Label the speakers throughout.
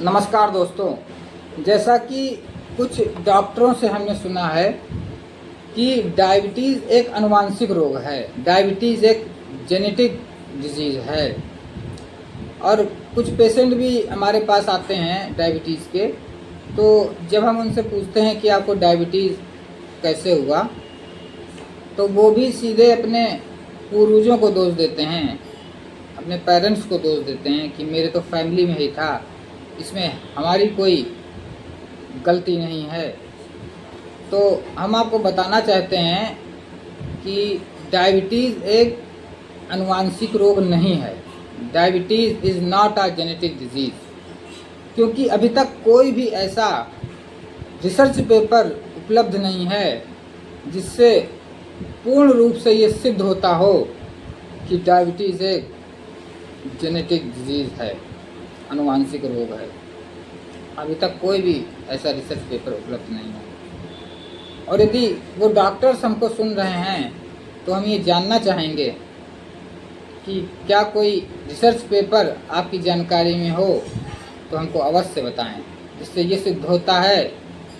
Speaker 1: नमस्कार दोस्तों। जैसा कि कुछ डॉक्टरों से हमने सुना है कि डायबिटीज़ एक आनुवांशिक रोग है, डायबिटीज़ एक जेनेटिक डिजीज़ है। और कुछ पेशेंट भी हमारे पास आते हैं डायबिटीज़ के, तो जब हम उनसे पूछते हैं कि आपको डायबिटीज़ कैसे हुआ, तो वो भी सीधे अपने पूर्वजों को दोष देते हैं, अपने पेरेंट्स को दोष देते हैं कि मेरे तो फैमिली में ही था, इसमें हमारी कोई गलती नहीं है। तो हम आपको बताना चाहते हैं कि डायबिटीज़ एक आनुवांशिक रोग नहीं है। Diabetes is not a genetic disease, क्योंकि अभी तक कोई भी ऐसा रिसर्च पेपर उपलब्ध नहीं है जिससे पूर्ण रूप से ये सिद्ध होता हो कि डायबिटीज़ एक जेनेटिक डिजीज़ है, आनुवांशिक रोग है। अभी तक कोई भी ऐसा रिसर्च पेपर उपलब्ध नहीं है। और यदि वो डॉक्टर्स हमको सुन रहे हैं तो हम ये जानना चाहेंगे कि क्या कोई रिसर्च पेपर आपकी जानकारी में हो तो हमको अवश्य बताएं, जिससे ये सिद्ध होता है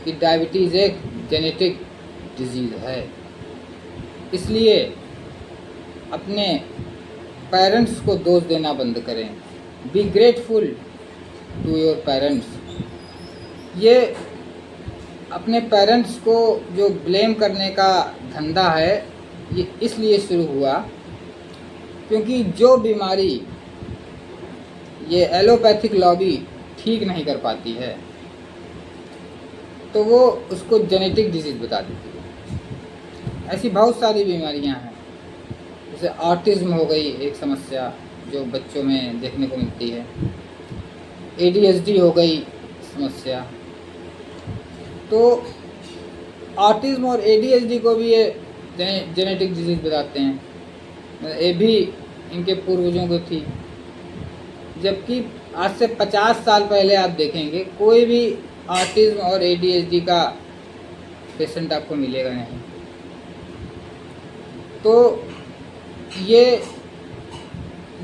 Speaker 1: कि डायबिटीज़ एक जेनेटिक डिजीज़ है। इसलिए अपने पेरेंट्स को दोष देना बंद करें। Be grateful to your parents. ये अपने पेरेंट्स को जो ब्लेम करने का धंधा है, ये इसलिए शुरू हुआ क्योंकि जो बीमारी ये एलोपैथिक लॉबी ठीक नहीं कर पाती है तो वो उसको जेनेटिक डिजीज़ बता देती है। ऐसी बहुत सारी बीमारियां हैं, जैसे ऑटिज़म हो गई एक समस्या जो बच्चों में देखने को मिलती है, ADHD हो गई समस्या। तो ऑटिज़म और ADHD को भी ये जेनेटिक डिजीज़ बताते हैं। ये भी इनके पूर्वजों को थी, जबकि आज से 50 साल पहले आप देखेंगे कोई भी ऑटिज़म और ADHD का पेशेंट आपको मिलेगा नहीं। तो ये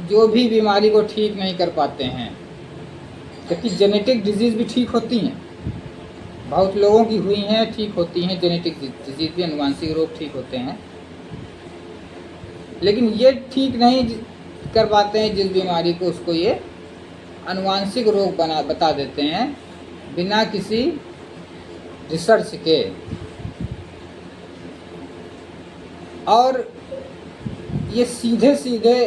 Speaker 1: जो भी बीमारी को ठीक नहीं कर पाते हैं, जबकि जेनेटिक डिजीज़ भी ठीक होती हैं, बहुत लोगों की हुई हैं, ठीक होती हैं। जेनेटिक डिजीज़ भी, आनुवांशिक रोग ठीक होते हैं, लेकिन ये ठीक नहीं कर पाते हैं जिस बीमारी को, उसको ये आनुवांशिक रोग बता देते हैं बिना किसी रिसर्च के। और ये सीधे सीधे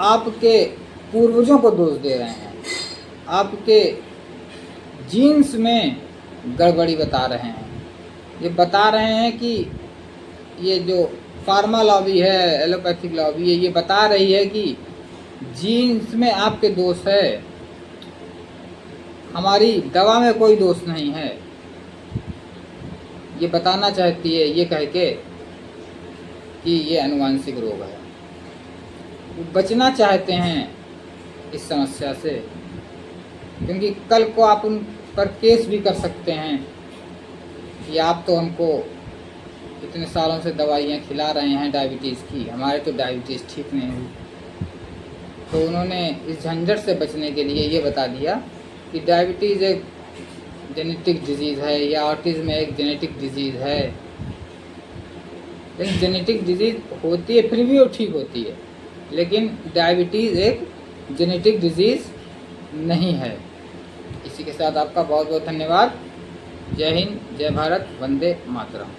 Speaker 1: आपके पूर्वजों को दोष दे रहे हैं, आपके जीन्स में गड़बड़ी बता रहे हैं। ये बता रहे हैं कि ये जो फार्मा लॉबी है, एलोपैथिक लॉबी है, ये बता रही है कि जीन्स में आपके दोष है, हमारी दवा में कोई दोष नहीं है। ये बताना चाहती है ये कह के कि ये आनुवांशिक रोग है। वो बचना चाहते हैं इस समस्या से, क्योंकि कल को आप उन पर केस भी कर सकते हैं कि आप तो हमको इतने सालों से दवाइयाँ खिला रहे हैं डायबिटीज़ की, हमारे तो डायबिटीज़ ठीक नहीं हुई। तो उन्होंने इस झंझट से बचने के लिए ये बता दिया कि डायबिटीज़ एक जेनेटिक डिजीज़ है या ऑटिज़म एक जेनेटिक डिजीज़ है। लेकिन जेनेटिक डिजीज़ होती है फिर भी वो ठीक होती है, लेकिन डायबिटीज़ एक जेनेटिक डिजीज़ नहीं है। इसी के साथ आपका बहुत बहुत धन्यवाद। जय हिंद, जय भारत, वंदे मातरम।